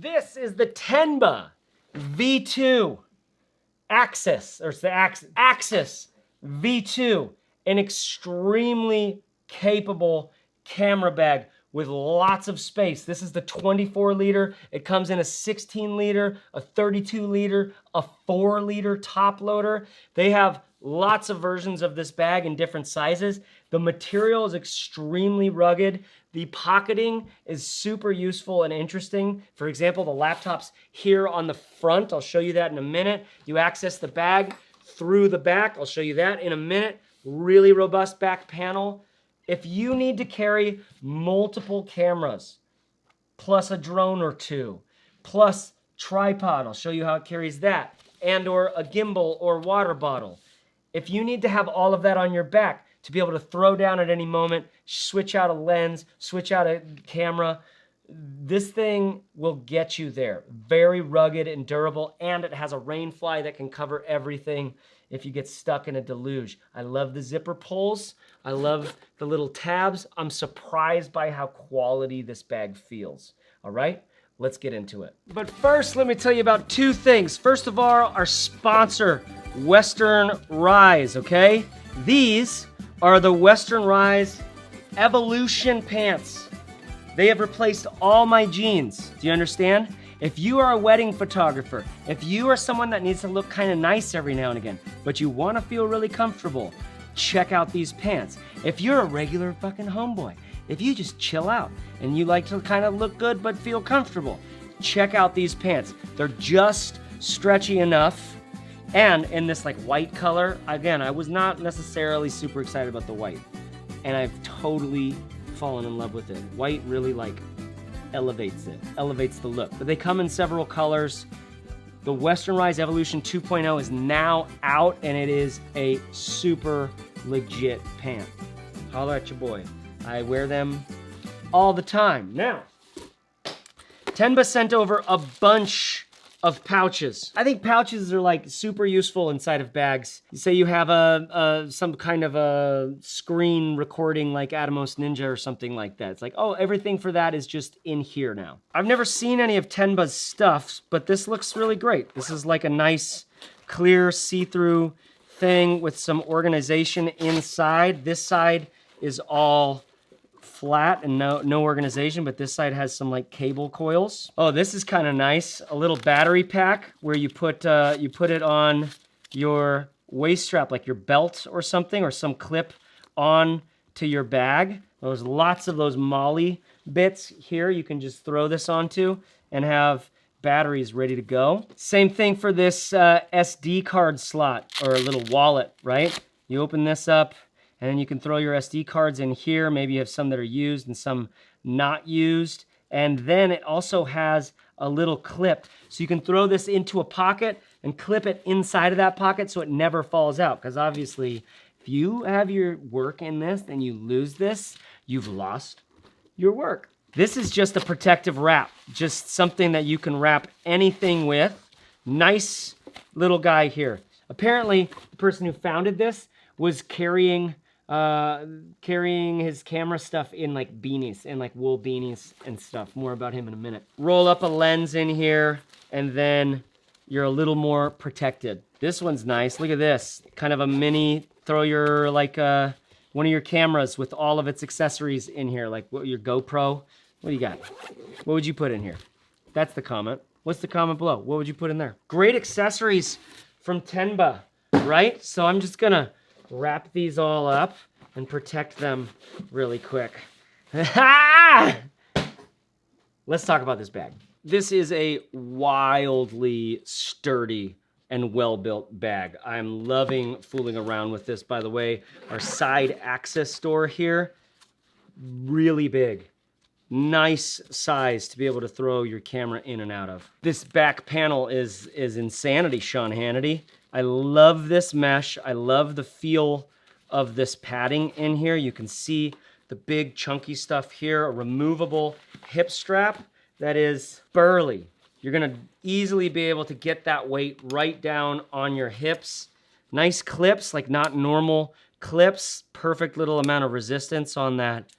This is the Tenba V2 Axis, or it's the Axis V2, an extremely capable camera bag with lots of space. This is the 24 liter. It comes in a 16 liter, a 32 liter, a 4 liter top loader. They have lots of versions of this bag in different sizes. The material is extremely rugged. The pocketing is super useful and interesting. For example, the laptop's here on the front. I'll show you that in a minute. You access the bag through the back. I'll show you that in a minute. Really robust back panel. If you need to carry multiple cameras, plus a drone or two, plus tripod, I'll show you how it carries that, and or a gimbal or water bottle. If you need to have all of that on your back to be able to throw down at any moment, switch out a lens, switch out a camera, this thing will get you there. Very rugged and durable, and it has a rain fly that can cover everything if you get stuck in a deluge. I love the zipper pulls. I love the little tabs. I'm surprised by how quality this bag feels. All right, let's get into it. But first, let me tell you about two things. First of all, our sponsor, Western Rise, okay? These are the Western Rise Evolution pants. They have replaced all my jeans. Do you understand? If you are a wedding photographer, if you are someone that needs to look kind of nice every now and again, but you want to feel really comfortable, check out these pants. If you're a regular fucking homeboy, if you just chill out and you like to kind of look good but feel comfortable, check out these pants. They're just stretchy enough. And in this like white color, again, I was not necessarily super excited about the white. And I've totally fallen in love with it. White really like elevates it, elevates the look. But they come in several colors. The Western Rise Evolution 2.0 is now out, and it is a super legit pant. Holler at your boy. I wear them all the time. Now, Tenba sent over a bunch of pouches. I think pouches are like super useful inside of bags. You say you have some kind of a screen recording like Atomos Ninja or something like that. It's like, oh, everything for that is just in here now. I've never seen any of Tenba's stuff, but this looks really great. This is like a nice, clear, see-through thing with some organization inside. This side is all flat and no organization, but this side has some like cable coils. Oh, this is kind of nice. A little battery pack where you put it on your waist strap, like your belt or something, or some clip on to your bag. There's lots of those MOLLE bits here you can just throw this onto and have batteries ready to go. Same thing for this SD card slot or a little wallet, right? You open this up, and then you can throw your SD cards in here. Maybe you have some that are used and some not used. And then it also has a little clip. So you can throw this into a pocket and clip it inside of that pocket so it never falls out. Because obviously, if you have your work in this and you lose this, you've lost your work. This is just a protective wrap. Just something that you can wrap anything with. Nice little guy here. Apparently, the person who founded this was carrying his camera stuff in like beanies, in like wool beanies and stuff. More about him in a minute. Roll up a lens in here, and then you're a little more protected. This one's nice. Look at this. Kind of a mini, throw your like one of your cameras with all of its accessories in here, like your GoPro. What do you got? What would you put in here? That's the comment. What's the comment below? What would you put in there? Great accessories from Tenba, right? So I'm just gonna wrap these all up and protect them really quick. Let's talk about this bag. This is a wildly sturdy and well-built bag. I'm loving fooling around with this, by the way. Our side access door here, really big. Nice size to be able to throw your camera in and out of. This back panel is insanity, Sean Hannity. I love this mesh. I love the feel of this padding in here. You can see the big chunky stuff here, a removable hip strap that is burly. You're gonna easily be able to get that weight right down on your hips. Nice clips, like not normal clips. Perfect little amount of resistance on that,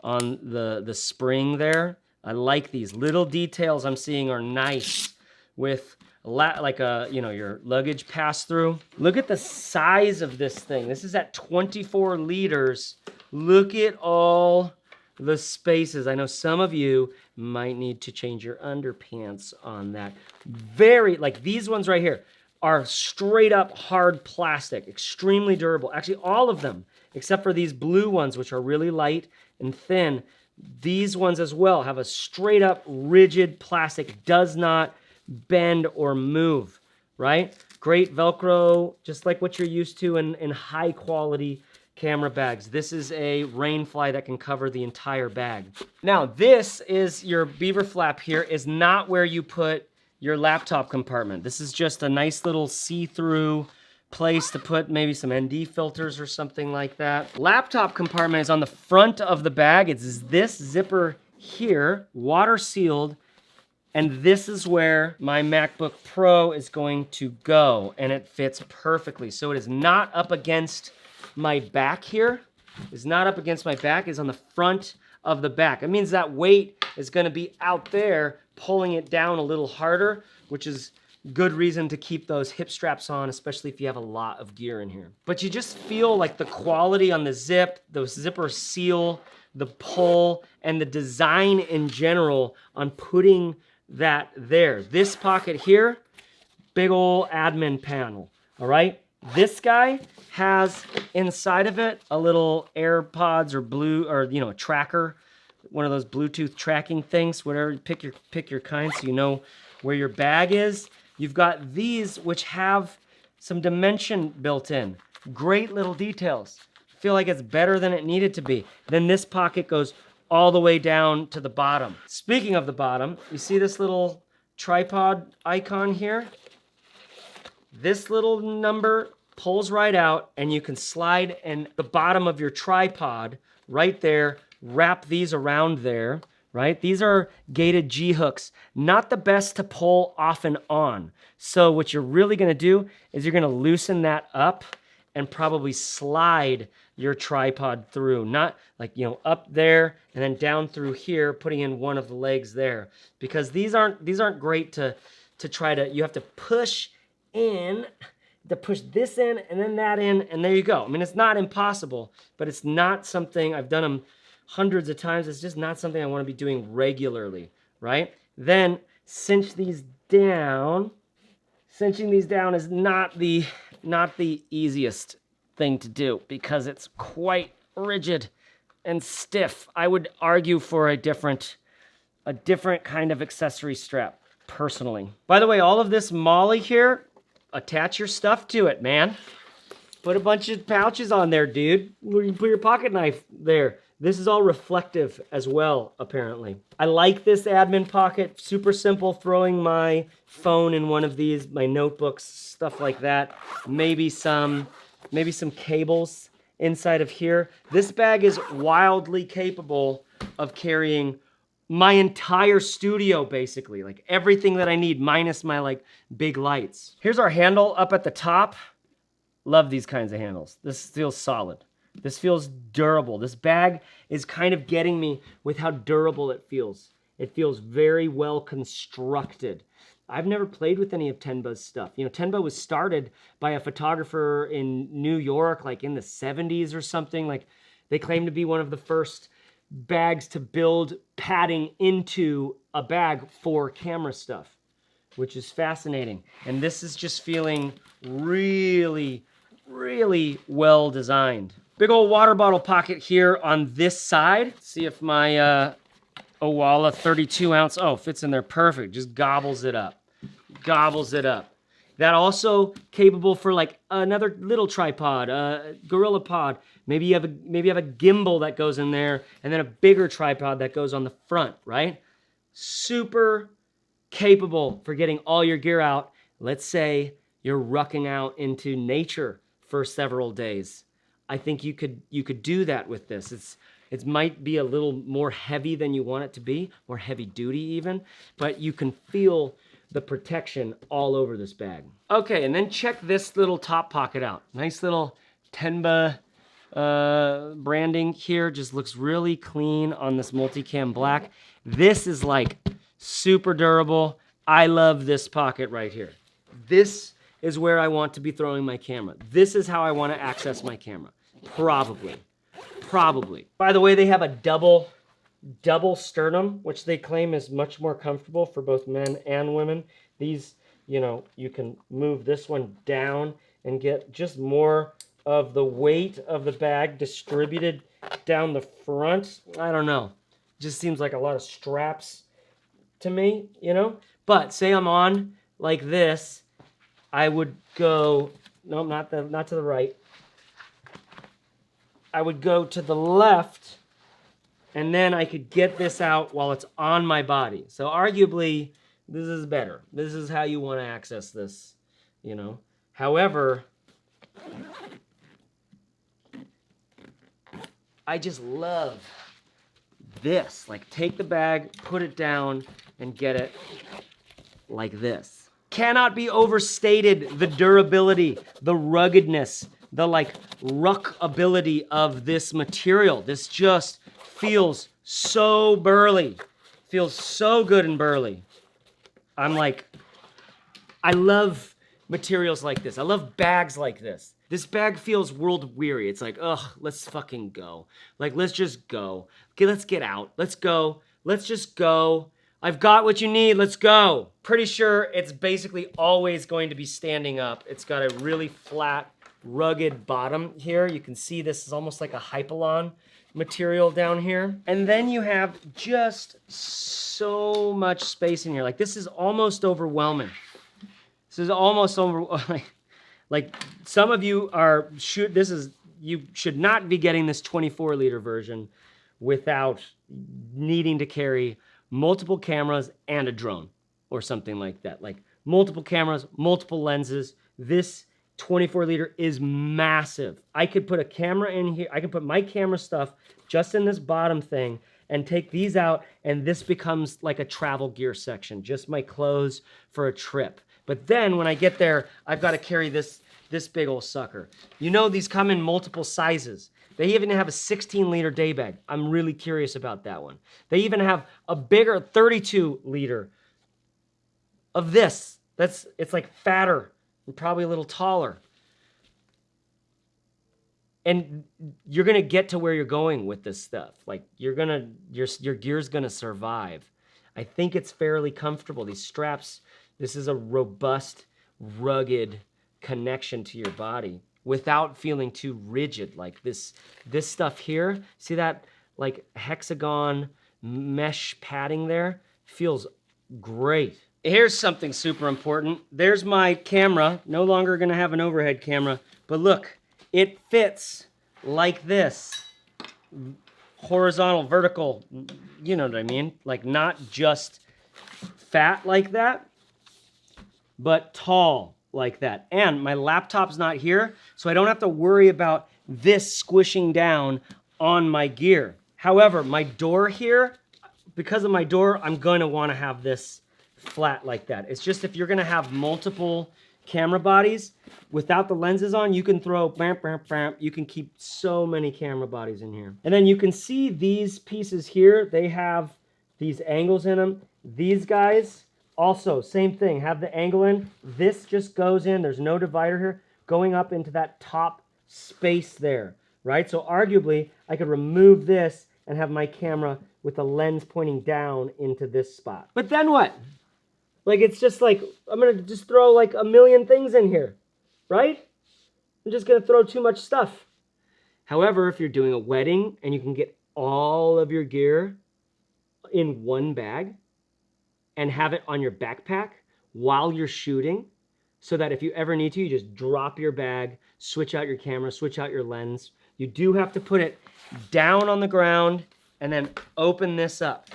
on the spring there. I like these little details I'm seeing are nice with like a, you know, your luggage pass through. Look at the size of this thing. This is at 24 liters. Look at all the spaces. I know some of you might need to change your underpants on that. Very, like these ones right here are straight up hard plastic, extremely durable. Actually, all of them, except for these blue ones, which are really light and thin. These ones as well have a straight up rigid plastic, does not bend or move, right? Great Velcro, just like what you're used to in high quality camera bags. This is a rain fly that can cover the entire bag. Now, this is your beaver flap here is not where you put your laptop compartment. This is just a nice little see-through place to put maybe some ND filters or something like that. Laptop compartment is on the front of the bag. It's this zipper here, water sealed, and this is where my MacBook Pro is going to go, and it fits perfectly. So it is not up against my back here. It's not up against my back, it's on the front of the back. It means that weight is gonna be out there, pulling it down a little harder, which is good reason to keep those hip straps on, especially if you have a lot of gear in here. But you just feel like the quality on the zip, the zipper seal, the pull, and the design in general on putting that there. This pocket here, big ol' admin panel, all right? This guy has inside of it a little AirPods or you know, tracker, one of those Bluetooth tracking things, whatever, pick your kind so you know where your bag is. You've got these which have some dimension built in. Great little details. Feel like it's better than it needed to be. Then this pocket goes all the way down to the bottom. Speaking of the bottom, you see this little tripod icon here? This little number pulls right out and you can slide in the bottom of your tripod right there, wrap these around there, right? These are gated G-hooks, not the best to pull off and on. So what you're really gonna do is you're gonna loosen that up and probably slide your tripod through, not like, you know, up there and then down through here, putting in one of the legs there, because these aren't great to try to, you have to push in, to push this in and then that in, and there you go. I mean, it's not impossible, but it's not something, I've done them hundreds of times, it's just not something I wanna be doing regularly, right? Then cinch these down. Cinching these down is not the easiest thing to do because it's quite rigid and stiff. I would argue for a different kind of accessory strap, personally. By the way, all of this MOLLE here, attach your stuff to it, man. Put a bunch of pouches on there, dude. Where you put your pocket knife there. This is all reflective as well, apparently. I like this admin pocket, super simple, throwing my phone in one of these, my notebooks, stuff like that. Maybe some cables inside of here. This bag is wildly capable of carrying my entire studio, basically, like everything that I need, minus my like big lights. Here's our handle up at the top. Love these kinds of handles. This feels solid. This feels durable. This bag is kind of getting me with how durable it feels. It feels very well constructed. I've never played with any of Tenba's stuff. You know, Tenba was started by a photographer in New York, like in the 70s or something. Like, they claim to be one of the first bags to build padding into a bag for camera stuff, which is fascinating. And this is just feeling really, really well designed. Big old water bottle pocket here on this side. See if my Owala 32 ounce, fits in there perfect. Just gobbles it up. Gobbles it up. That also capable for like another little tripod, Gorilla Pod. Maybe you have a gimbal that goes in there, and then a bigger tripod that goes on the front, right? Super capable for getting all your gear out. Let's say you're rucking out into nature for several days. I think you could do that with this. It might be a little more heavy than you want it to be, more heavy duty even, but you can feel the protection all over this bag. Okay, and then check this little top pocket out. Nice little Tenba branding here, just looks really clean on this multicam black. This is like super durable. I love this pocket right here. This is where I want to be throwing my camera. This is how I want to access my camera. Probably. By the way, they have a double sternum, which they claim is much more comfortable for both men and women. These, you know, you can move this one down and get just more of the weight of the bag distributed down the front. I don't know. Just seems like a lot of straps to me, you know? But say I'm on like this, I would go, no, not to the right. I would go to the left, and then I could get this out while it's on my body. So arguably, this is better. This is how you want to access this, you know? However, I just love this. Like, take the bag, put it down, and get it like this. Cannot be overstated, the durability, the ruggedness, the like ruckability of this material. This just feels so burly. Feels so good and burly. I'm like, I love materials like this. I love bags like this. This bag feels world weary. It's like, ugh, let's fucking go. Like, let's just go. Okay, let's get out. Let's go. Let's just go. I've got what you need. Let's go. Pretty sure it's basically always going to be standing up. It's got a really flat, rugged bottom here. You can see this is almost like a hypalon material down here. And then you have just so much space in here. Like, this is almost overwhelming. This is almost over. Like some of you you should not be getting this 24-liter version without needing to carry multiple cameras and a drone or something like that. Like multiple cameras, multiple lenses. This 24-liter is massive. I could put a camera in here. I can put my camera stuff just in this bottom thing and take these out, and this becomes like a travel gear section, just my clothes for a trip. But then when I get there, I've got to carry this big old sucker. You know, these come in multiple sizes. They even have a 16-liter day bag. I'm really curious about that one. They even have a bigger 32-liter of this. It's like fatter and probably a little taller. And you're gonna get to where you're going with this stuff. Like your gear's gonna survive. I think it's fairly comfortable. These straps, this is a robust, rugged connection to your body without feeling too rigid. Like this stuff here, see that like hexagon mesh padding there? Feels great. Here's something super important. There's my camera, no longer gonna have an overhead camera, but look, it fits like this. Horizontal, vertical, you know what I mean? Like not just fat like that, but tall like that. And my laptop's not here, so I don't have to worry about this squishing down on my gear. However, my door here, because of my door, I'm gonna wanna have this flat like that. It's just if you're gonna have multiple camera bodies, without the lenses on, you can throw, bam, bam, bam, you can keep so many camera bodies in here. And then you can see these pieces here, they have these angles in them. These guys, also, same thing, have the angle in. This just goes in, there's no divider here, going up into that top space there, right? So arguably, I could remove this and have my camera with the lens pointing down into this spot. But then what? Like, it's just like, I'm gonna just throw like a million things in here, right? I'm just gonna throw too much stuff. However, if you're doing a wedding and you can get all of your gear in one bag, and have it on your backpack while you're shooting, so that if you ever need to, you just drop your bag, switch out your camera, switch out your lens. You do have to put it down on the ground and then open this up,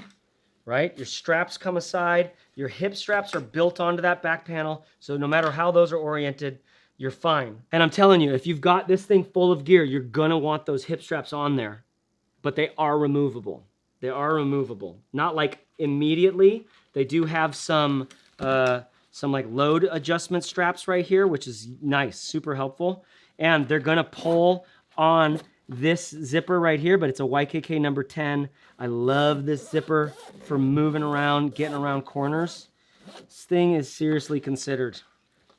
right? Your straps come aside, your hip straps are built onto that back panel, so no matter how those are oriented, you're fine. And I'm telling you, if you've got this thing full of gear, you're gonna want those hip straps on there, but they are removable. They are removable. Not like immediately. They do have some like load adjustment straps right here, which is nice, super helpful. And they're gonna pull on this zipper right here, but it's a YKK number 10. I love this zipper for moving around, getting around corners. This thing is seriously considered,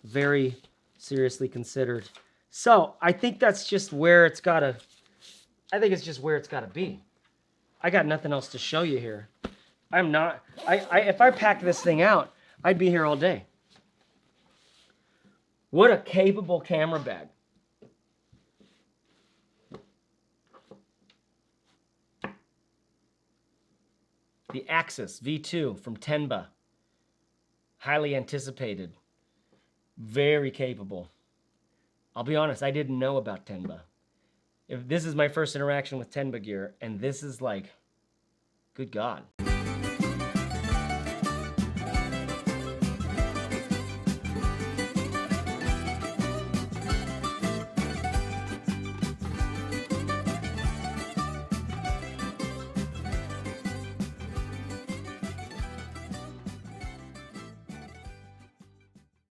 very seriously considered. So I think that's just where it's gotta, I think it's just where it's gotta be. I got nothing else to show you here. I'm not, if I packed this thing out, I'd be here all day. What a capable camera bag. The Axis V2 from Tenba. Highly anticipated. Very capable. I'll be honest, I didn't know about Tenba. If this is my first interaction with Tenba gear, and this is like, good God.